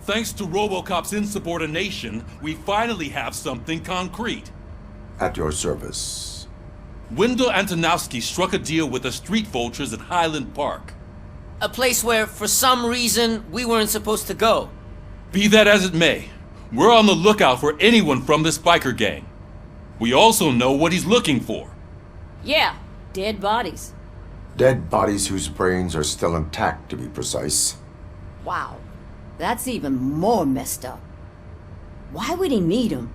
Thanks to Robocop's insubordination, we finally have something concrete. At your service. Wendell Antonowski struck a deal with the street vultures at Highland Park. A place where, for some reason, we weren't supposed to go. Be that as it may, we're on the lookout for anyone from this biker gang. We also know what he's looking for. Yeah, dead bodies. Dead bodies whose brains are still intact, to be precise. Wow, that's even more messed up. Why would he need them?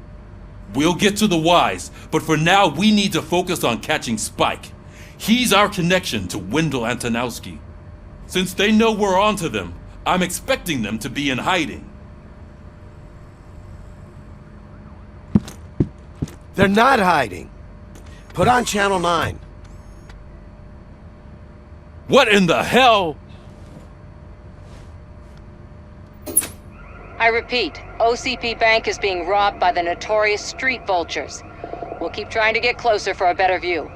We'll get to the whys, but for now we need to focus on catching Spike. He's our connection to Wendell Antonowski. Since they know we're onto them, I'm expecting them to be in hiding. They're not hiding. Put on Channel 9. What in the hell? I repeat, OCP Bank is being robbed by the notorious street vultures. We'll keep trying to get closer for a better view.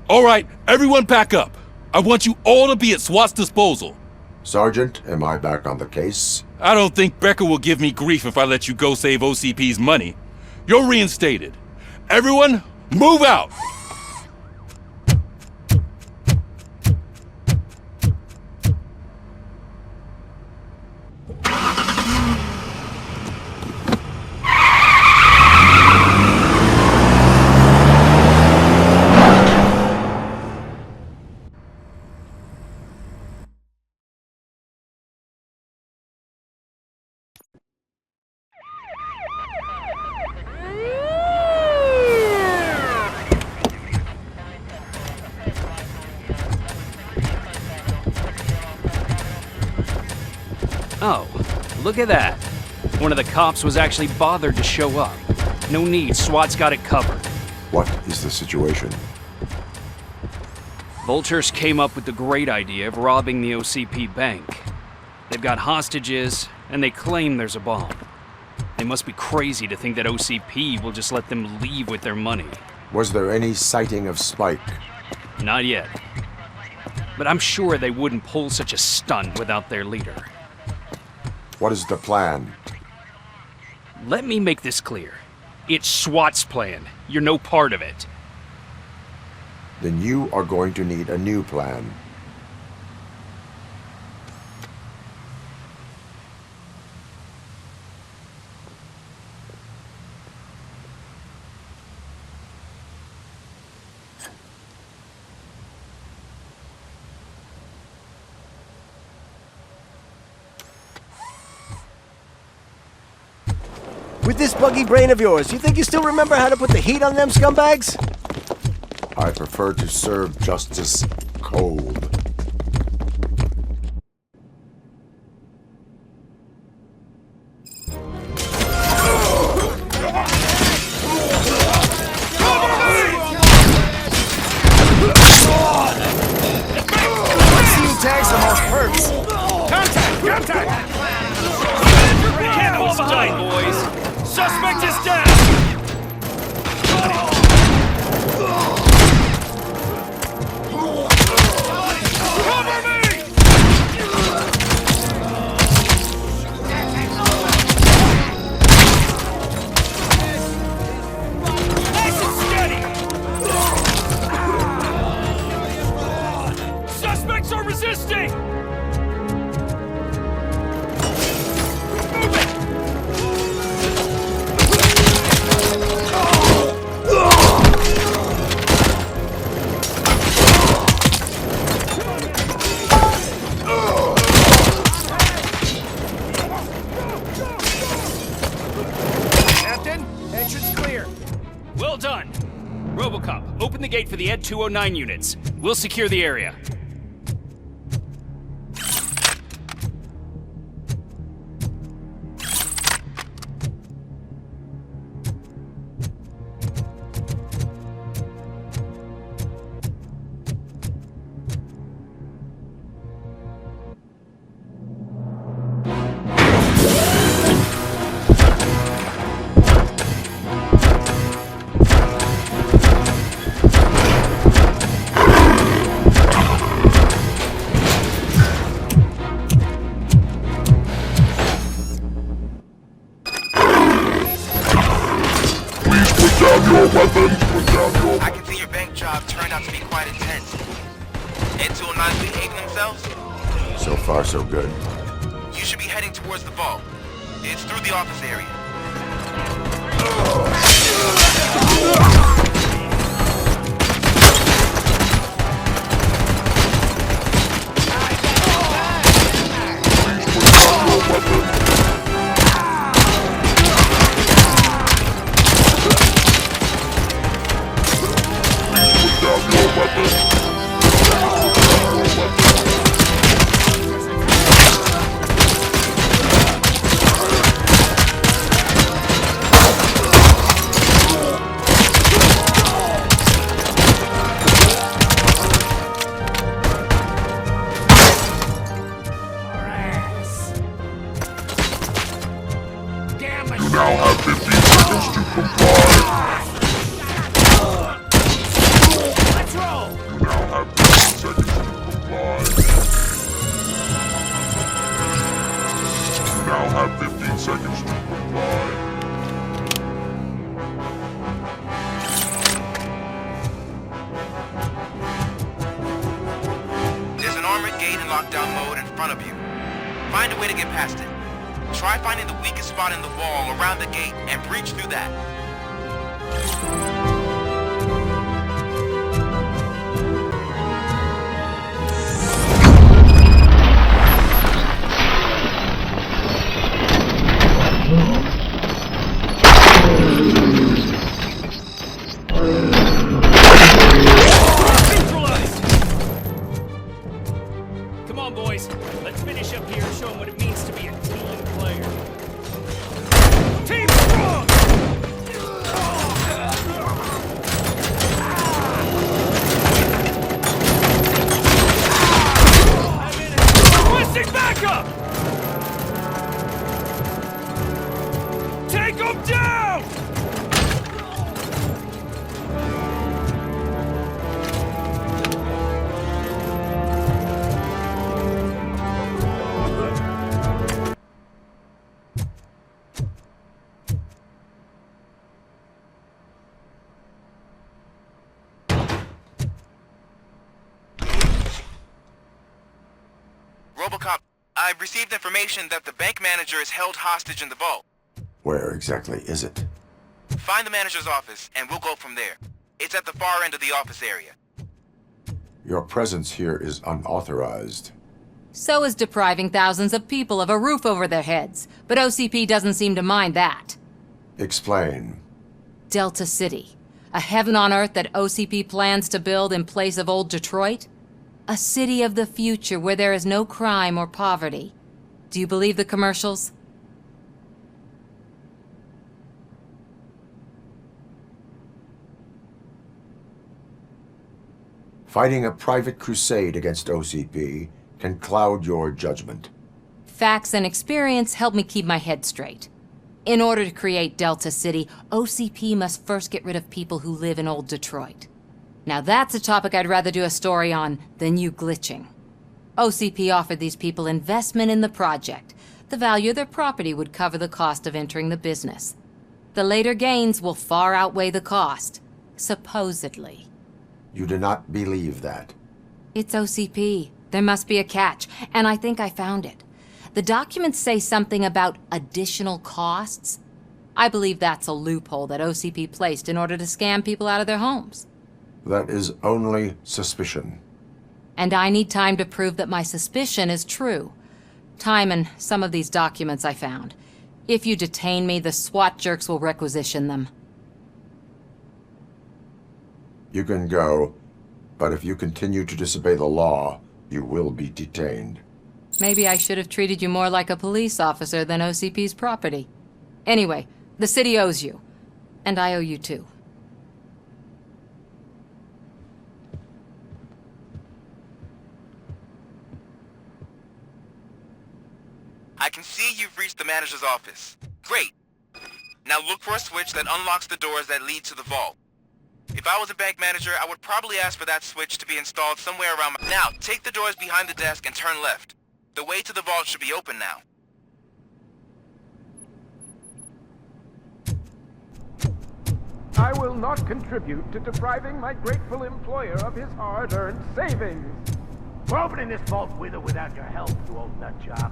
All right, everyone pack up. I want you all to be at SWAT's disposal. Sergeant, am I back on the case? I don't think Becker will give me grief if I let you go save OCP's money. You're reinstated. Everyone, move out! Oh, look at that. One of the cops was actually bothered to show up. No need, SWAT's got it covered. What is the situation? Vultures came up with the great idea of robbing the OCP bank. They've got hostages, and they claim there's a bomb. They must be crazy to think that OCP will just let them leave with their money. Was there any sighting of Spike? Not yet. But I'm sure they wouldn't pull such a stunt without their leader. What is the plan? Let me make this clear. It's SWAT's plan. You're no part of it. Then you are going to need a new plan. With this buggy brain of yours, you think you still remember how to put the heat on them scumbags? I prefer to serve justice cold. Seeing tags almost hurts. Contact! Contact! Can't hold behind, boys! Suspect is down! Cover me! Nice and steady! Suspects are resisting! Well done. Robocop, open the gate for the Ed 209 units. We'll secure the area. Intel not behaving themselves? So far, so good. You should be heading towards the vault. It's through the office area. There's an armored gate in lockdown mode in front of you. Find a way to get past it. Try finding the weakest spot in the wall around the gate and breach through that. Come on, boys. Let's finish up here and show them what it means to be a team player. Team strong! Requesting backup! Take them down! Robocop, I've received information that the bank manager is held hostage in the vault. Where exactly is it? Find the manager's office, and we'll go from there. It's at the far end of the office area. Your presence here is unauthorized. So is depriving thousands of people of a roof over their heads. But OCP doesn't seem to mind that. Explain. Delta City. A heaven on earth that OCP plans to build in place of old Detroit? A city of the future where there is no crime or poverty. Do you believe the commercials? Fighting a private crusade against OCP can cloud your judgment. Facts and experience help me keep my head straight. In order to create Delta City, OCP must first get rid of people who live in old Detroit. Now that's a topic I'd rather do a story on than you glitching. OCP offered these people investment in the project. The value of their property would cover the cost of entering the business. The later gains will far outweigh the cost, supposedly. You do not believe that. It's OCP. There must be a catch, and I think I found it. The documents say something about additional costs. I believe that's a loophole that OCP placed in order to scam people out of their homes. That is only suspicion. And I need time to prove that my suspicion is true. Time and some of these documents I found. If you detain me, the SWAT jerks will requisition them. You can go, but if you continue to disobey the law, you will be detained. Maybe I should have treated you more like a police officer than OCP's property. Anyway, the city owes you. And I owe you too. I can see you've reached the manager's office. Great. Now look for a switch that unlocks the doors that lead to the vault. If I was a bank manager, I would probably ask for that switch to be installed somewhere around my... Now, take the doors behind the desk and turn left. The way to the vault should be open now. I will not contribute to depriving my grateful employer of his hard-earned savings. We're opening this vault with or without your help, you old nutjob.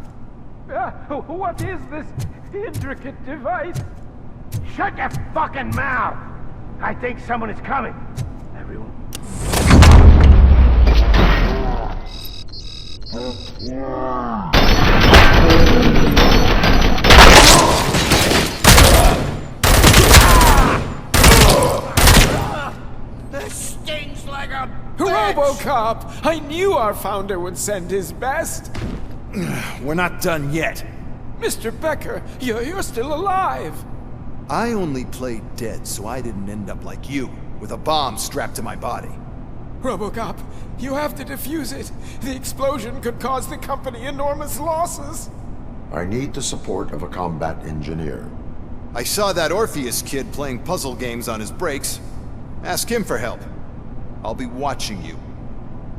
What is this intricate device? Shut your fucking mouth! I think someone is coming. Everyone. This stings like a Robocop! I knew our founder would send his best. We're not done yet. Mr. Becker, you're still alive. I only played dead so I didn't end up like you, with a bomb strapped to my body. Robocop, you have to defuse it. The explosion could cause the company enormous losses. I need the support of a combat engineer. I saw that Orpheus kid playing puzzle games on his breaks. Ask him for help. I'll be watching you.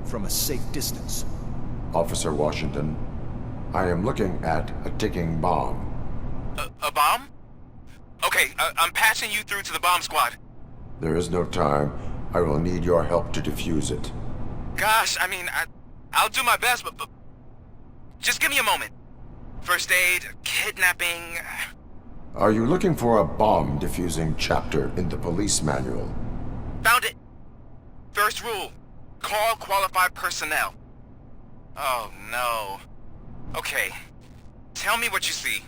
From a safe distance. Officer Washington, I am looking at a ticking bomb. A bomb? Okay, I'm passing you through to the bomb squad. There is no time. I will need your help to defuse it. Gosh, I mean, I'll do my best, but just give me a moment. First aid, kidnapping... Are you looking for a bomb defusing chapter in the police manual? Found it. First rule, call qualified personnel. Oh, no. Okay, tell me what you see.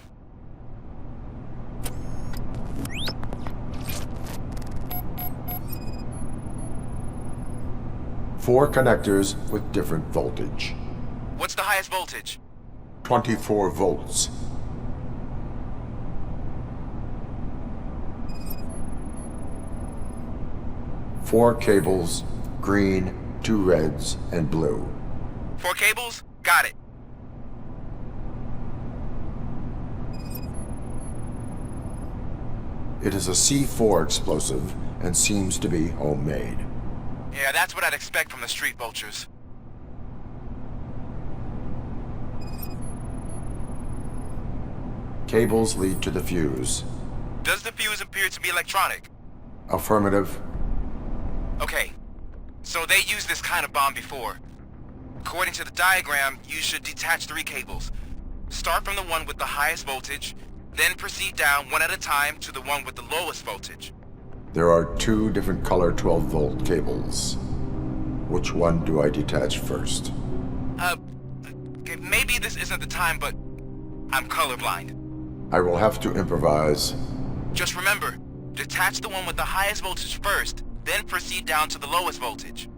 Four connectors with different voltage. What's the highest voltage? 24 volts. Four cables, green, 2 reds, and blue. 4 cables? Got it. It is a C4 explosive and seems to be homemade. Yeah, that's what I'd expect from the street vultures. Cables lead to the fuse. Does the fuse appear to be electronic? Affirmative. Okay, so they used this kind of bomb before. According to the diagram, you should detach 3 cables. Start from the one with the highest voltage, then proceed down one at a time to the one with the lowest voltage. There are 2 different color 12-volt cables. Which one do I detach first? Okay, maybe this isn't the time, but I'm colorblind. I will have to improvise. Just remember, detach the one with the highest voltage first, then proceed down to the lowest voltage.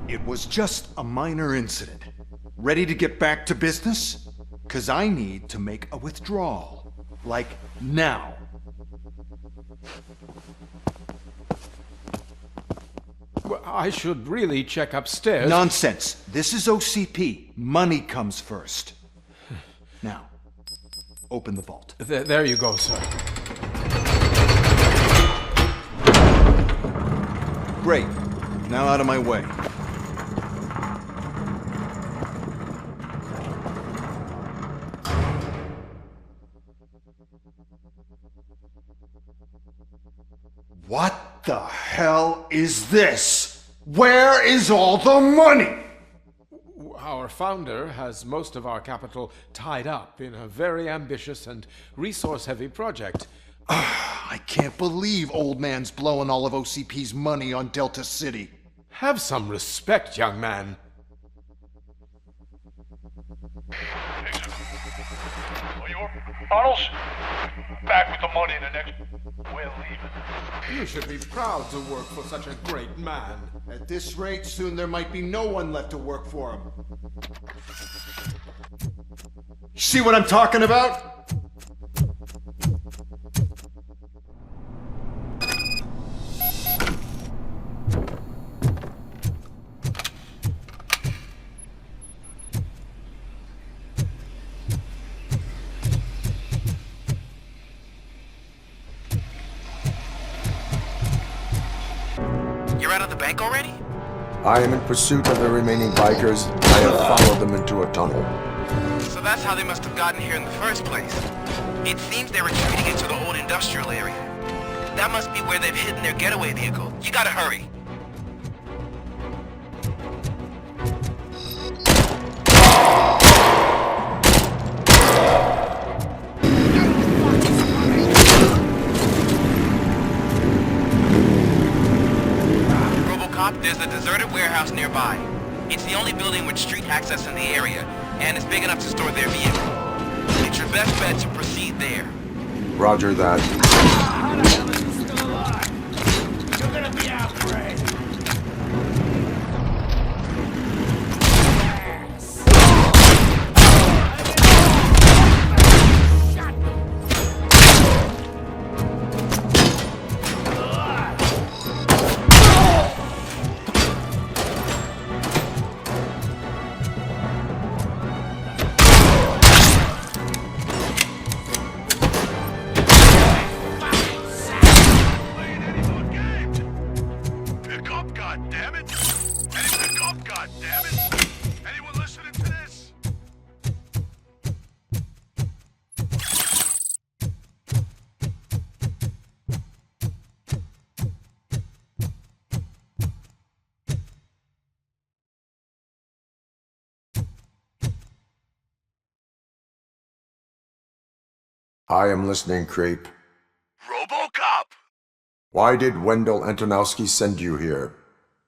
It was just a minor incident. Ready to get back to business? 'Cause I need to make a withdrawal. Like, now. Well, I should really check upstairs. Nonsense. This is OCP. Money comes first. Now, open the vault. There you go, sir. Great. Now out of my way. What the hell is this? Where is all the money? Our founder has most of our capital tied up in a very ambitious and resource-heavy project. I can't believe old man's blowing all of OCP's money on Delta City. Have some respect, young man. Tunnels? Back with the money in the next... We're leaving. You should be proud to work for such a great man. At this rate, soon there might be no one left to work for him. See what I'm talking about? You're out of the bank already? I am in pursuit of the remaining bikers. I have followed them into a tunnel. So that's how they must have gotten here in the first place. It seems they're retreating into the old industrial area. That must be where they've hidden their getaway vehicle. You gotta hurry. Robocop, there's a deserted warehouse nearby. It's the only building with street access in the area, and it's big enough to store their vehicle. It's your best bet to proceed there. Roger that. How the hell is he still alive? You're gonna be our prey. I am listening, creep. Robocop! Why did Wendell Antonowski send you here?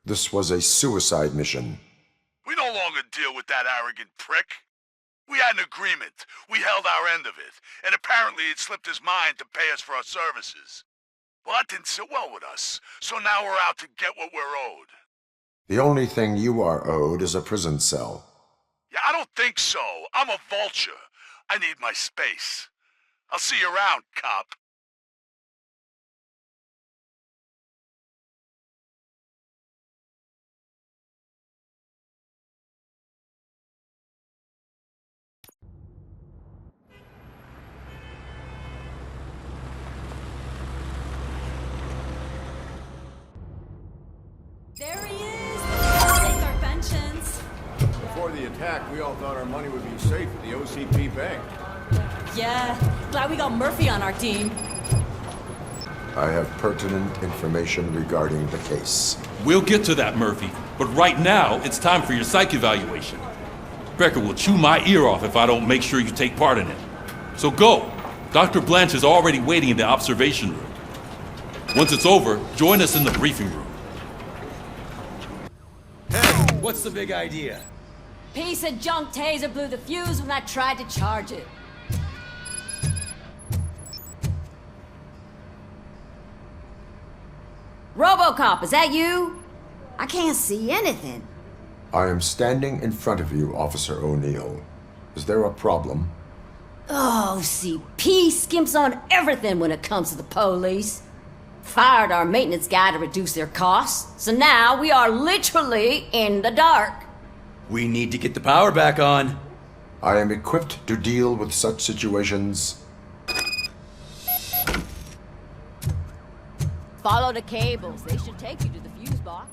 This was a suicide mission. We no longer deal with that arrogant prick. We had an agreement. We held our end of it, and apparently it slipped his mind to pay us for our services. Well, that didn't sit well with us, so now we're out to get what we're owed. The only thing you are owed is a prison cell. Yeah, I don't think so. I'm a vulture. I need my space. I'll see you around, cop. There he is! Take our pensions. Before the attack, we all thought our money would be safe at the OCP bank. Yeah, glad we got Murphy on our team. I have pertinent information regarding the case. We'll get to that, Murphy. But right now, it's time for your psych evaluation. Becker will chew my ear off if I don't make sure you take part in it. So go. Dr. Blanche is already waiting in the observation room. Once it's over, join us in the briefing room. Hey, what's the big idea? Piece of junk taser blew the fuse when I tried to charge it. Robocop, is that you? I can't see anything. I am standing in front of you, Officer O'Neill. Is there a problem? Oh, CP skimps on everything when it comes to the police. Fired our maintenance guy to reduce their costs, so now we are literally in the dark. We need to get the power back on. I am equipped to deal with such situations. Follow the cables. They should take you to the fuse box.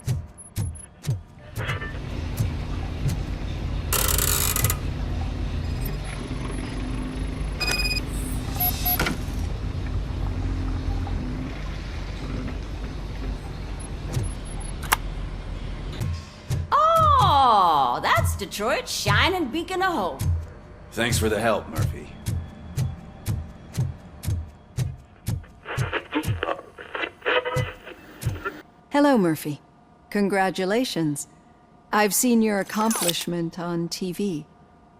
That's Detroit's shining beacon of hope. Thanks for the help, Murphy. Hello, Murphy. Congratulations. I've seen your accomplishment on TV.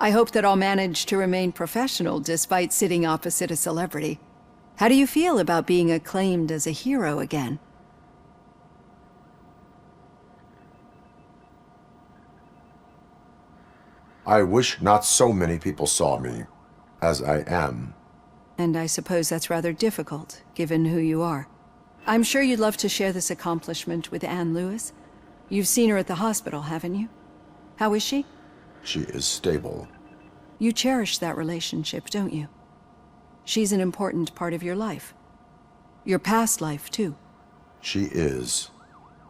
I hope that I'll manage to remain professional despite sitting opposite a celebrity. How do you feel about being acclaimed as a hero again? I wish not so many people saw me as I am. And I suppose that's rather difficult, given who you are. I'm sure you'd love to share this accomplishment with Anne Lewis. You've seen her at the hospital, haven't you? How is she? She is stable. You cherish that relationship, don't you? She's an important part of your life. Your past life, too. She is.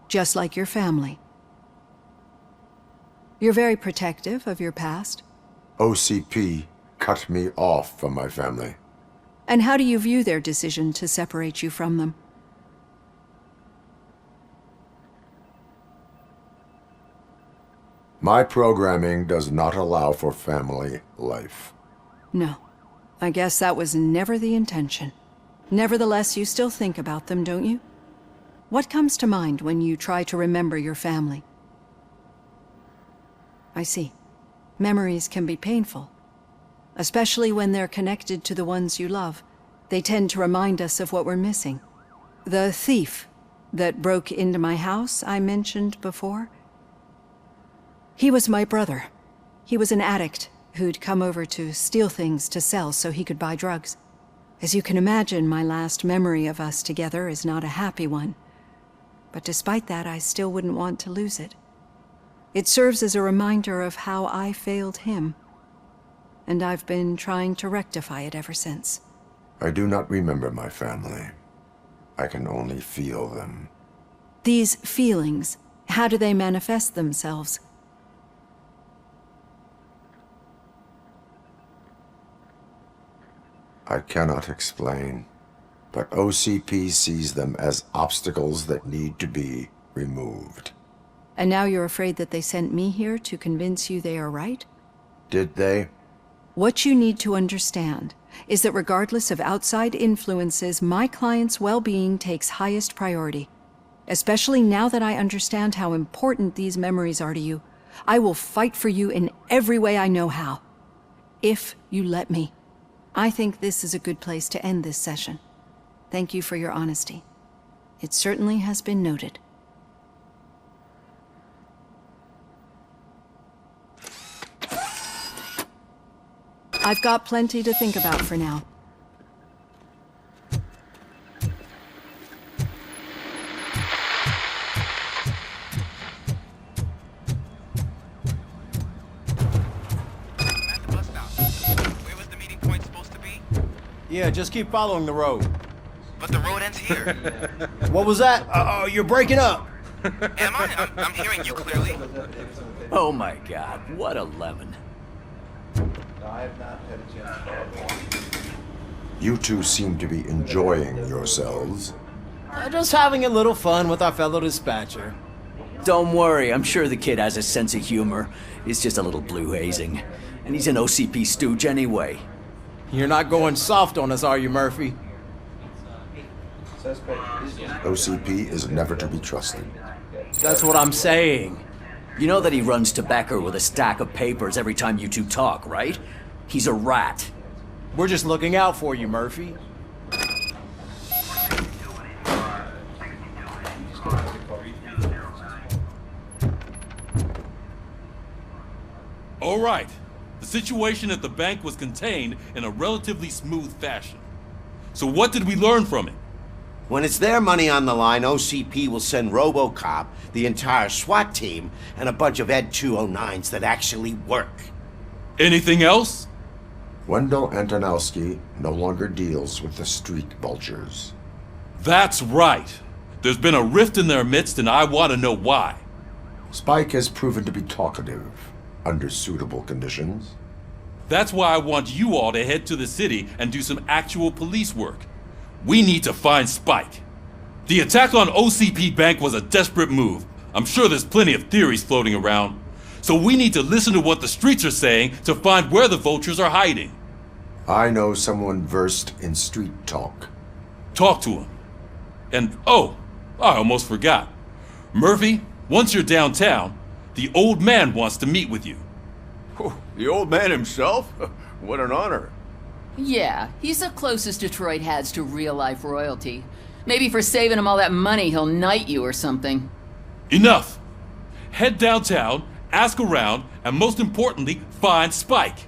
Just like your family. You're very protective of your past. OCP cut me off from my family. And how do you view their decision to separate you from them? My programming does not allow for family life. No. I guess that was never the intention. Nevertheless, you still think about them, don't you? What comes to mind when you try to remember your family? I see. Memories can be painful. Especially when they're connected to the ones you love. They tend to remind us of what we're missing. The thief that broke into my house I mentioned before? He was my brother. He was an addict who'd come over to steal things to sell so he could buy drugs. As you can imagine, my last memory of us together is not a happy one. But despite that, I still wouldn't want to lose it. It serves as a reminder of how I failed him. And I've been trying to rectify it ever since. I do not remember my family. I can only feel them. These feelings, how do they manifest themselves? I cannot explain, but OCP sees them as obstacles that need to be removed. And now you're afraid that they sent me here to convince you they are right? Did they? What you need to understand is that regardless of outside influences, my client's well-being takes highest priority. Especially now that I understand how important these memories are to you, I will fight for you in every way I know how. If you let me. I think this is a good place to end this session. Thank you for your honesty. It certainly has been noted. I've got plenty to think about for now. Yeah, just keep following the road. But the road ends here. What was that? Oh, you're breaking up. Am I? I'm hearing you clearly. Oh my god, what a lemon. You two seem to be enjoying yourselves. Just having a little fun with our fellow dispatcher. Don't worry, I'm sure the kid has a sense of humor. It's just a little blue hazing. And he's an OCP stooge anyway. You're not going soft on us, are you, Murphy? OCP is never to be trusted. That's what I'm saying. You know that he runs tobacco with a stack of papers every time you two talk, right? He's a rat. We're just looking out for you, Murphy. All right. The situation at the bank was contained in a relatively smooth fashion. So what did we learn from it? When it's their money on the line, OCP will send Robocop, the entire SWAT team, and a bunch of Ed 209s that actually work. Anything else? Wendell Antonowski no longer deals with the street vultures. That's right. There's been a rift in their midst, and I want to know why. Spike has proven to be talkative, under suitable conditions. That's why I want you all to head to the city and do some actual police work. We need to find Spike. The attack on OCP Bank was a desperate move. I'm sure there's plenty of theories floating around. So we need to listen to what the streets are saying to find where the vultures are hiding. I know someone versed in street talk. Talk to him. And oh, I almost forgot. Murphy, once you're downtown, the old man wants to meet with you. Oh, the old man himself? What an honor. Yeah, he's the closest Detroit has to real-life royalty. Maybe for saving him all that money, he'll knight you or something. Enough! Head downtown, ask around, and most importantly, find Spike.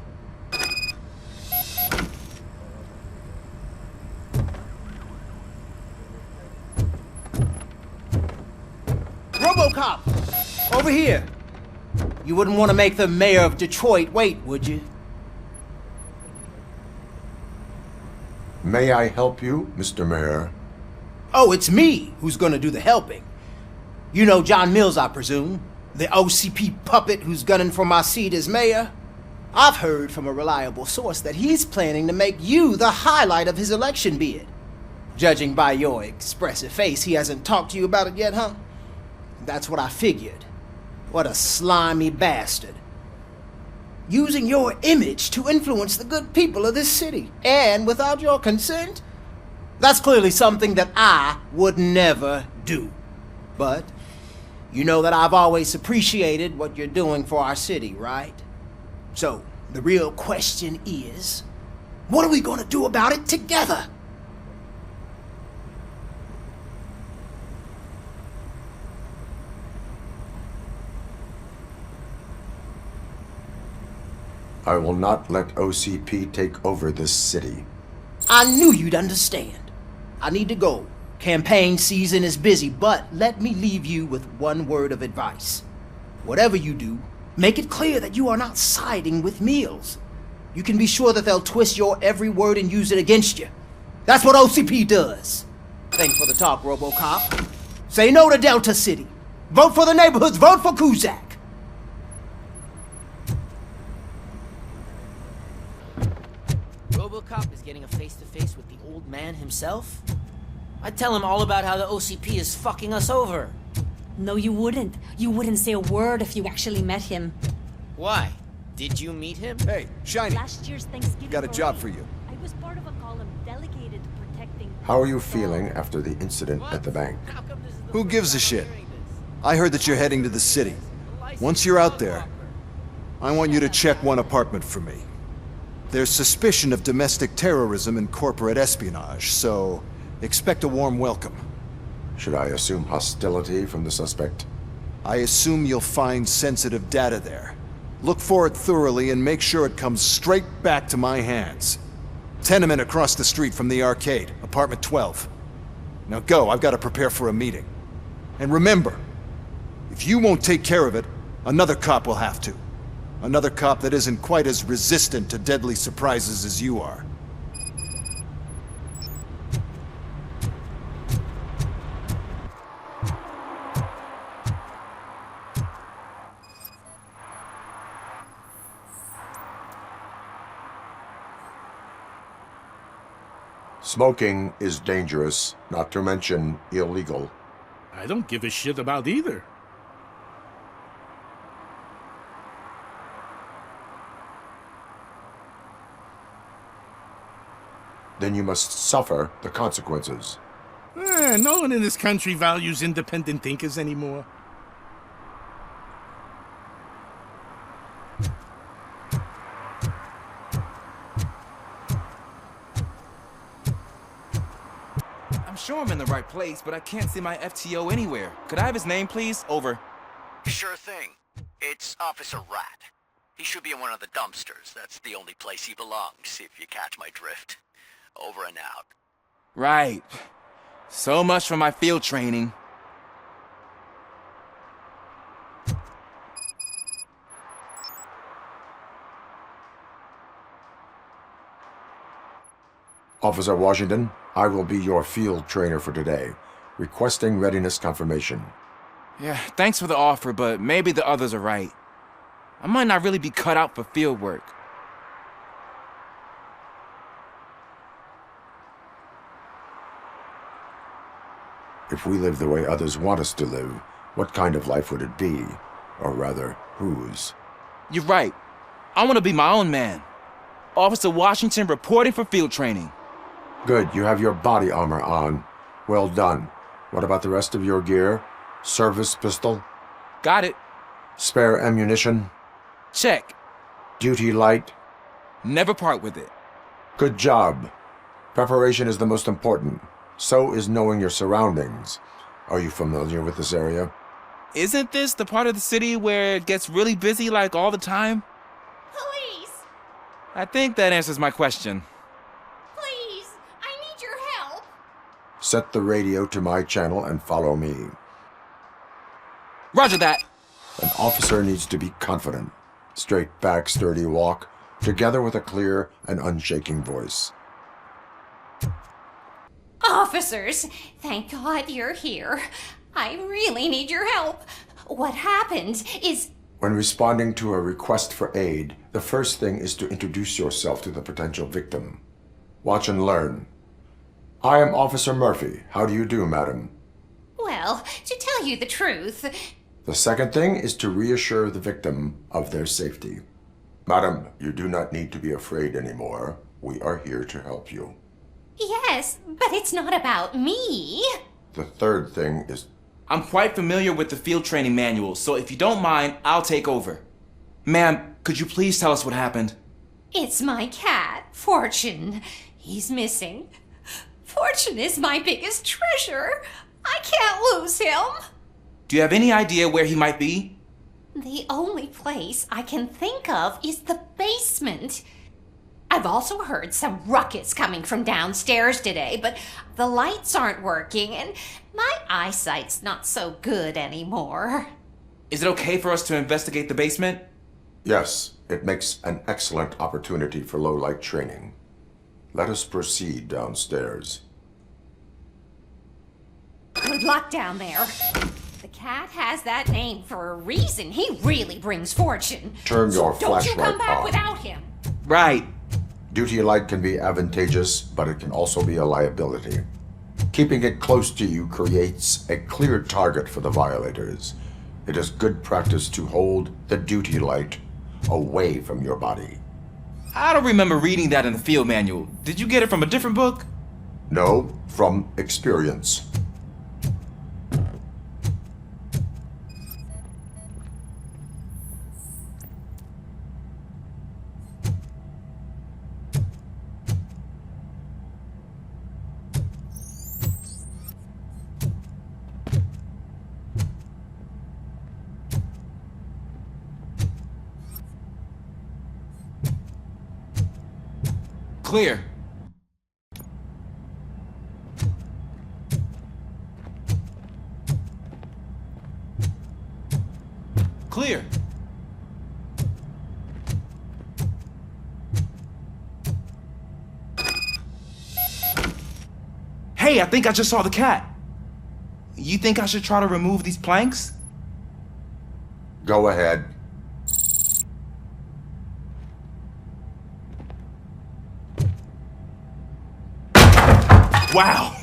Robocop! Over here! You wouldn't want to make the mayor of Detroit wait, would you? May I help you, Mr. Mayor? Oh, it's me who's gonna do the helping. You know John Mills, I presume? The OCP puppet who's gunning for my seat as mayor? I've heard from a reliable source that he's planning to make you the highlight of his election bid. Judging by your expressive face, he hasn't talked to you about it yet, huh? That's what I figured. What a slimy bastard. Using your image to influence the good people of this city, and without your consent? That's clearly something that I would never do. But you know that I've always appreciated what you're doing for our city, right? So, the real question is, what are we gonna do about it together? I will not let OCP take over this city. I knew you'd understand. I need to go. Campaign season is busy, but let me leave you with one word of advice. Whatever you do, make it clear that you are not siding with Mills. You can be sure that they'll twist your every word and use it against you. That's what OCP does. Thanks for the talk, Robocop. Say no to Delta City. Vote for the neighborhoods. Vote for Kuzak. Robocop is getting a face-to-face with the old man himself? I'd tell him all about how the OCP is fucking us over. No, you wouldn't. You wouldn't say a word if you actually met him. Why? Did you meet him? Hey, Shiny. Last year's Thanksgiving Got a job for you. I was part of a column delegated to protecting... How are you feeling after the incident at the bank? Who gives a shit? I heard that you're heading to the city. Once you're out there, I want you to check one apartment for me. There's suspicion of domestic terrorism and corporate espionage, so expect a warm welcome. Should I assume hostility from the suspect? I assume you'll find sensitive data there. Look for it thoroughly and make sure it comes straight back to my hands. Tenement across the street from the arcade, apartment 12. Now go, I've got to prepare for a meeting. And remember, if you won't take care of it, another cop will have to. Another cop that isn't quite as resistant to deadly surprises as you are. Smoking is dangerous, not to mention illegal. I don't give a shit about either. Then you must suffer the consequences. No one in this country values independent thinkers anymore. I'm sure I'm in the right place, but I can't see my FTO anywhere. Could I have his name, please? Over. Sure thing. It's Officer Rat. He should be in one of the dumpsters. That's the only place he belongs, if you catch my drift. Over and out. Right. So much for my field training. Officer Washington, I will be your field trainer for today. Requesting readiness confirmation. Yeah, thanks for the offer, but maybe the others are right. I might not really be cut out for field work. If we live the way others want us to live, what kind of life would it be? Or rather, whose? You're right. I want to be my own man. Officer Washington reporting for field training. Good, you have your body armor on. Well done. What about the rest of your gear? Service pistol? Got it. Spare ammunition? Check. Duty light? Never part with it. Good job. Preparation is the most important. So is knowing your surroundings. Are you familiar with this area? Isn't this the part of the city where it gets really busy like all the time? Police! I think that answers my question. Please! I need your help! Set the radio to my channel and follow me. Roger that! An officer needs to be confident. Straight back, sturdy walk, together with a clear and unshaking voice. Officers, thank God you're here. I really need your help. What happened is... When responding to a request for aid, the first thing is to introduce yourself to the potential victim. Watch and learn. I am Officer Murphy. How do you do, madam? Well, to tell you the truth... The second thing is to reassure the victim of their safety. Madam, you do not need to be afraid anymore. We are here to help you. Yes, but it's not about me. The third thing is... I'm quite familiar with the field training manual, so if you don't mind, I'll take over. Ma'am, could you please tell us what happened? It's my cat, Fortune. He's missing. Fortune is my biggest treasure. I can't lose him. Do you have any idea where he might be? The only place I can think of is the basement. I've also heard some ruckus coming from downstairs today, but the lights aren't working and my eyesight's not so good anymore. Is it okay for us to investigate the basement? Yes, it makes an excellent opportunity for low-light training. Let us proceed downstairs. Good luck down there. The cat has that name for a reason. He really brings fortune. Turn your so don't you flashlight come back on. without him. Right. Duty light can be advantageous, but it can also be a liability. Keeping it close to you creates a clear target for the violators. It is good practice to hold the duty light away from your body. I don't remember reading that in the field manual. Did you get it from a different book? No, from experience. Clear. Clear. Hey, I think I just saw the cat. You think I should try to remove these planks? Go ahead. Wow!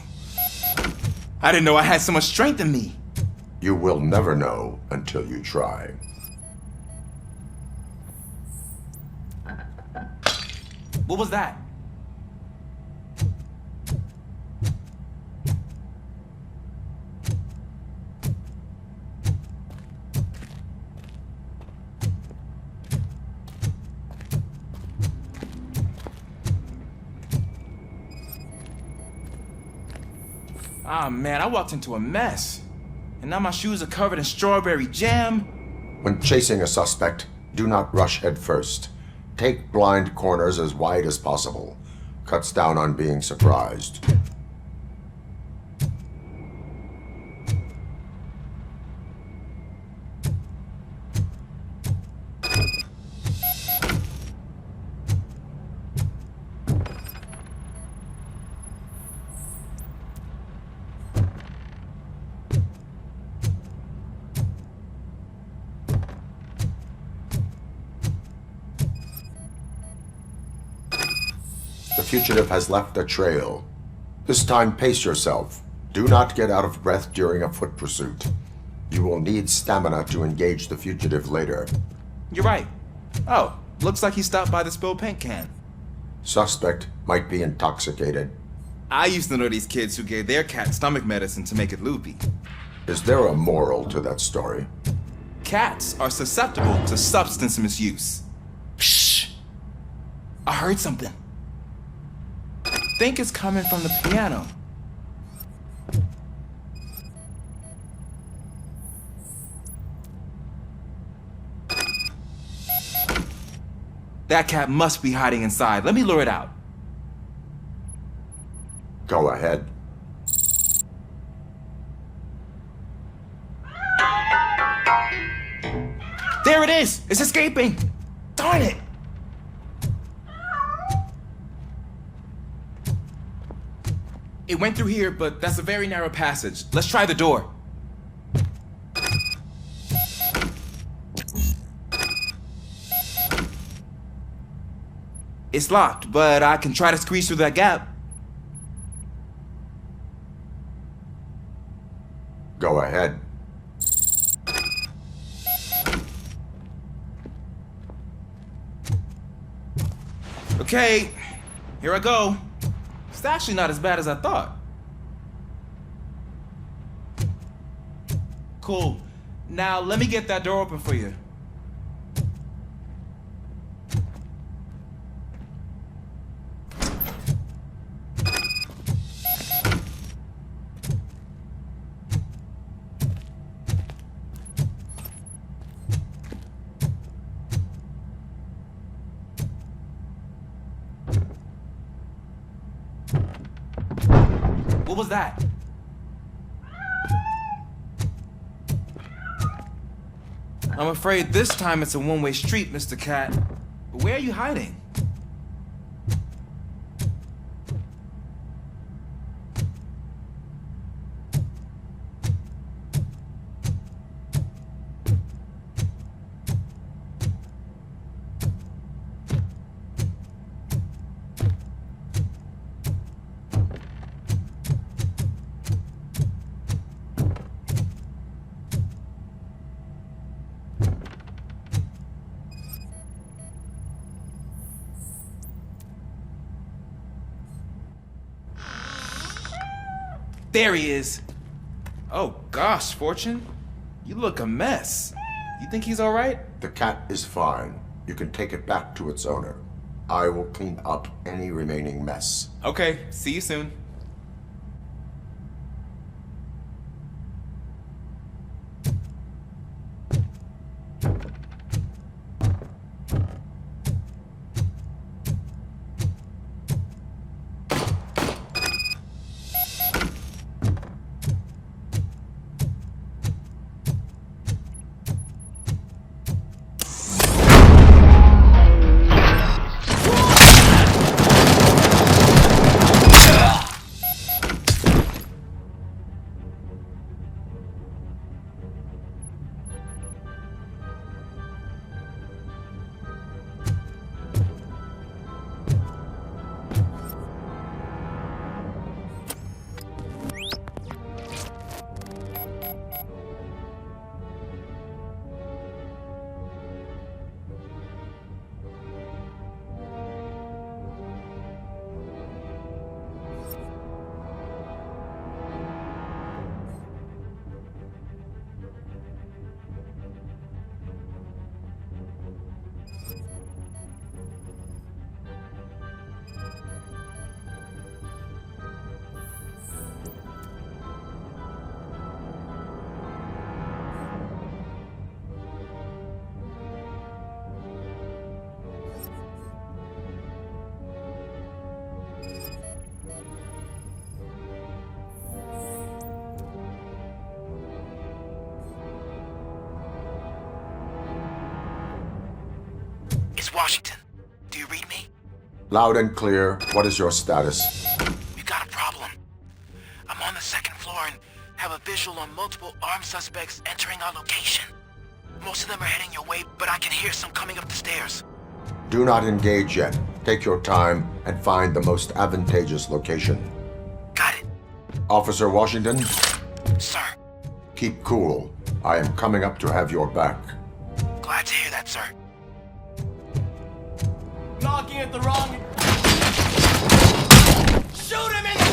I didn't know I had so much strength in me. You will never know until you try. What was that? Ah, man, I walked into a mess. And now my shoes are covered in strawberry jam. When chasing a suspect, do not rush head first. Take blind corners as wide as possible. Cuts down on being surprised. The fugitive has left a trail. This time, pace yourself. Do not get out of breath during a foot pursuit. You will need stamina to engage the fugitive later. You're right. Oh, looks like he stopped by the spilled paint can. Suspect might be intoxicated. I used to know these kids who gave their cat stomach medicine to make it loopy. Is there a moral to that story? Cats are susceptible to substance misuse. Shh! I heard something. I think it's coming from the piano. That cat must be hiding inside. Let me lure it out. Go ahead. There it is! It's escaping! Darn it! It went through here, but that's a very narrow passage. Let's try the door. It's locked, but I can try to squeeze through that gap. Go ahead. Okay, here I go. It's actually not as bad as I thought. Cool. Now let me get that door open for you. What was that? I'm afraid this time it's a one-way street, Mr. Cat. But where are you hiding? There he is. Oh gosh, Fortune. You look a mess. You think he's all right? The cat is fine. You can take it back to its owner. I will clean up any remaining mess. Okay, see you soon. Washington, do you read me? Loud and clear. What is your status? We've got a problem. I'm on the second floor and have a visual on multiple armed suspects entering our location. Most of them are heading your way, but I can hear some coming up the stairs. Do not engage yet. Take your time and find the most advantageous location. Got it. Officer Washington? Sir. Keep cool. I am coming up to have your back. Glad to hear that, sir. Knocking at the wrong... Shoot him in the...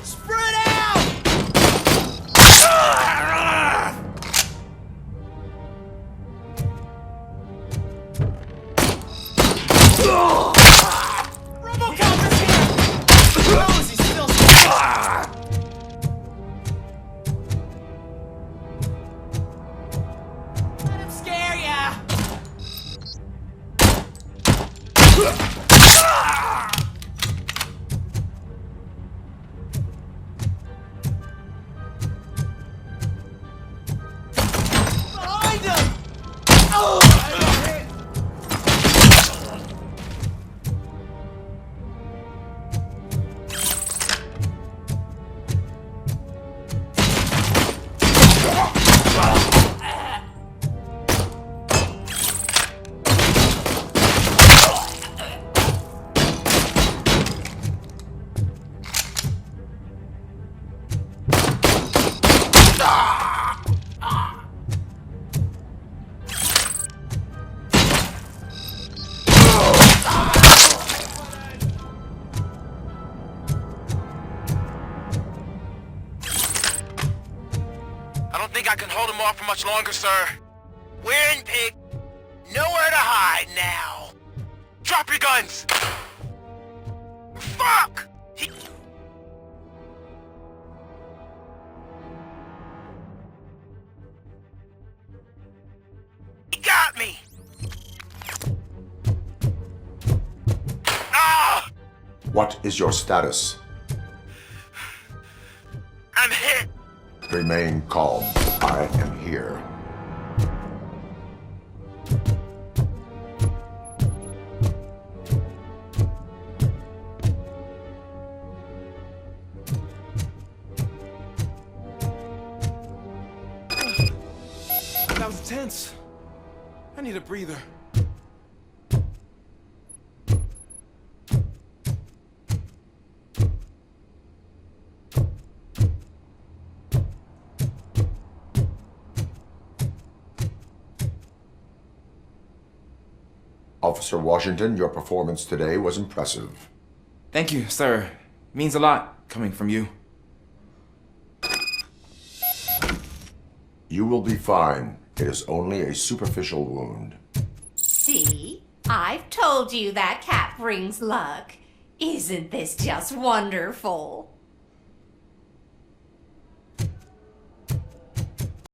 Spread out! Robocop is here! Oh, is he still... Let him scare ya! Behind him! Oh, I got hit! I don't think I can hold him off for much longer, sir. We're in, pig. Nowhere to hide now. Drop your guns! Fuck! He got me! Ah! What is your status? I'm hit! Remain calm. I am here. That was tense. I need a breather. Officer Washington, your performance today was impressive. Thank you, sir. Means a lot coming from you. You will be fine. It is only a superficial wound. See? I've told you that cat brings luck. Isn't this just wonderful?